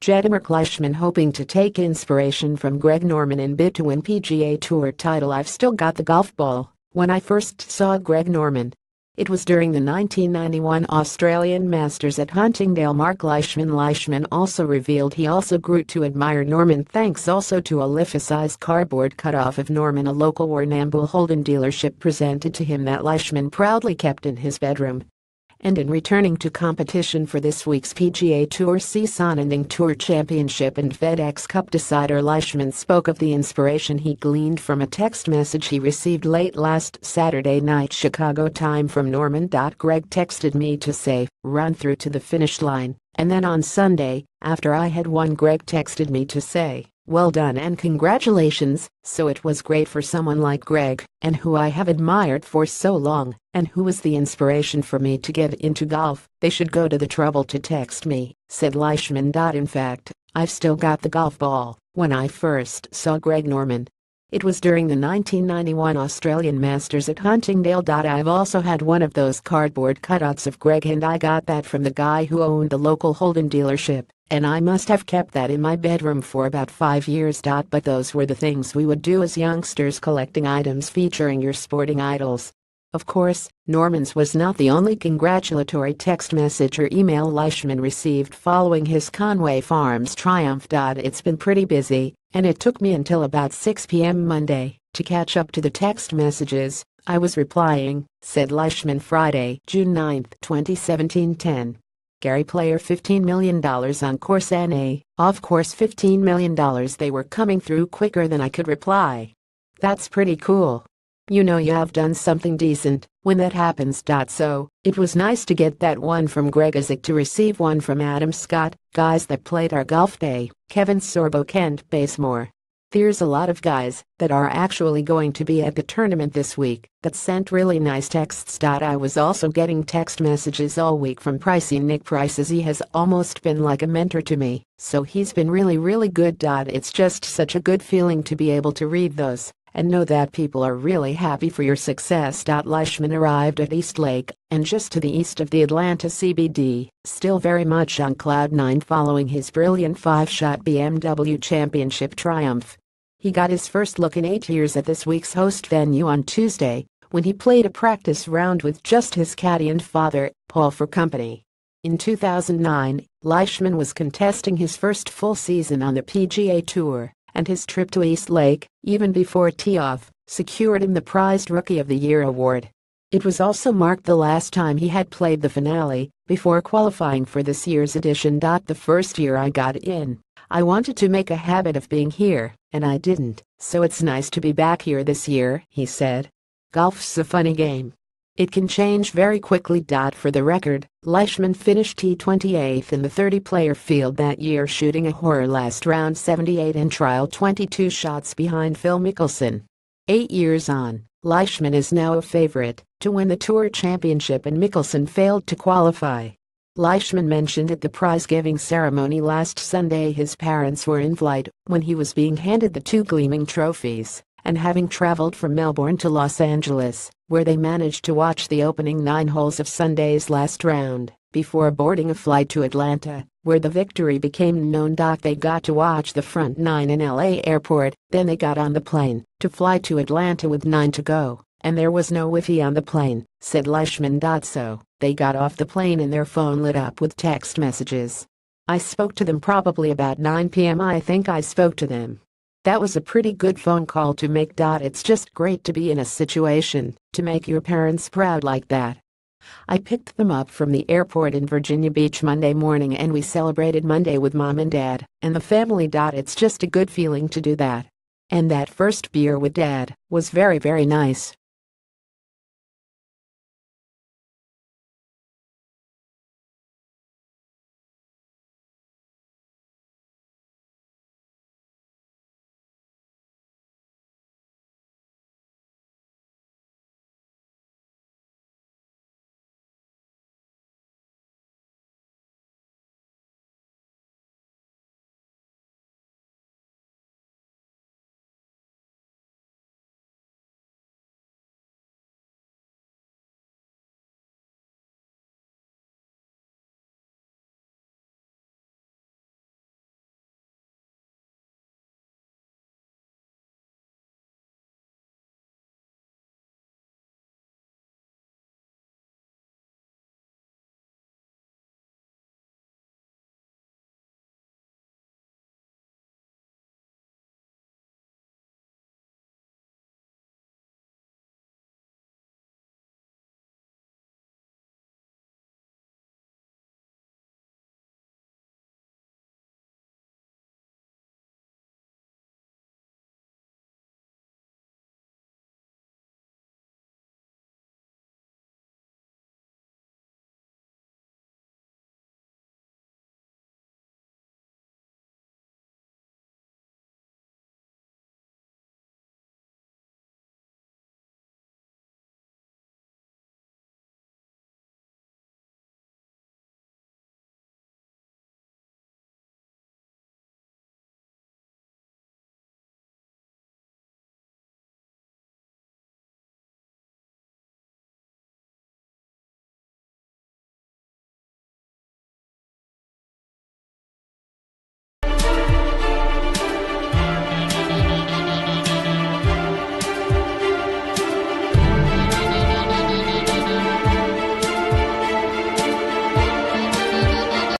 Mark Leishman hoping to take inspiration from Greg Norman in bid to win PGA Tour title. I've still got the golf ball. When I first saw Greg Norman, it was during the 1991 Australian Masters at Huntingdale. Mark Leishman also revealed he also grew to admire Norman thanks also to a life-size cardboard cutoff of Norman a local Warrnambool Holden dealership presented to him that Leishman proudly kept in his bedroom. And in returning to competition for this week's PGA Tour Sonending Tour Championship and FedEx Cup decider, Leishman spoke of the inspiration he gleaned from a text message he received late last Saturday night Chicago time from Norman. Greg texted me to say, "Run through to the finish line," and then on Sunday, after I had won, Greg texted me to say, "Well done and congratulations." So it was great for someone like Greg, and who I have admired for so long, and who was the inspiration for me to get into golf. They should go to the trouble to text me, said Leishman. In fact, I've still got the golf ball. When I first saw Greg Norman, it was during the 1991 Australian Masters at Huntingdale. I've also had one of those cardboard cutouts of Greg, and I got that from the guy who owned the local Holden dealership, and I must have kept that in my bedroom for about 5 years. But those were the things we would do as youngsters, collecting items featuring your sporting idols. Of course, Norman's was not the only congratulatory text message or email Leishman received following his Conway Farms triumph. It's been pretty busy, and it took me until about 6 p.m. Monday to catch up to the text messages I was replying, said Leishman. Friday, June 9, 2017. 10. Gary Player $15 million on course NA, off course $15 million. They were coming through quicker than I could reply. That's pretty cool. You know you have done something decent when that happens. So, it was nice to get that one from Greg Isaac, to receive one from Adam Scott, guys that played our golf day, Kevin Sorbo, Kent Basemore. There's a lot of guys that are actually going to be at the tournament this week that sent really nice texts. I was also getting text messages all week from Pricey Nick Price, as he has almost been like a mentor to me, so he's been really good. It's just such a good feeling to be able to read those and know that people are really happy for your success. Leishman arrived at East Lake, and just to the east of the Atlanta CBD, still very much on cloud nine following his brilliant 5-shot BMW Championship triumph. He got his first look in 8 years at this week's host venue on Tuesday, when he played a practice round with just his caddy and father, Paul, for company. In 2009, Leishman was contesting his first full season on the PGA Tour, and his trip to East Lake, even before tee-off, secured him the prized Rookie of the Year award. It was also marked the last time he had played the finale before qualifying for this year's edition. The first year I got in, I wanted to make a habit of being here, and I didn't, so it's nice to be back here this year, he said. Golf's a funny game. It can change very quickly. For the record, Leishman finished T28th in the 30-player field that year, shooting a horror last round 78 and trial 22 shots behind Phil Mickelson. 8 years on, Leishman is now a favorite to win the Tour Championship, and Mickelson failed to qualify. Leishman mentioned at the prize-giving ceremony last Sunday his parents were in flight when he was being handed the 2 gleaming trophies, and having traveled from Melbourne to Los Angeles, where they managed to watch the opening 9 holes of Sunday's last round, before boarding a flight to Atlanta, where the victory became known. They got to watch the front 9 in LA airport, then they got on the plane to fly to Atlanta with 9 to go, and there was no Wi-Fi on the plane, said Leishman. So, they got off the plane and their phone lit up with text messages. I spoke to them probably about 9 p.m. I think I spoke to them. That was a pretty good phone call to make. It's just great to be in a situation to make your parents proud like that. I picked them up from the airport in Virginia Beach Monday morning, and we celebrated Monday with Mom and Dad and the family. It's just a good feeling to do that. And that first beer with Dad was very nice.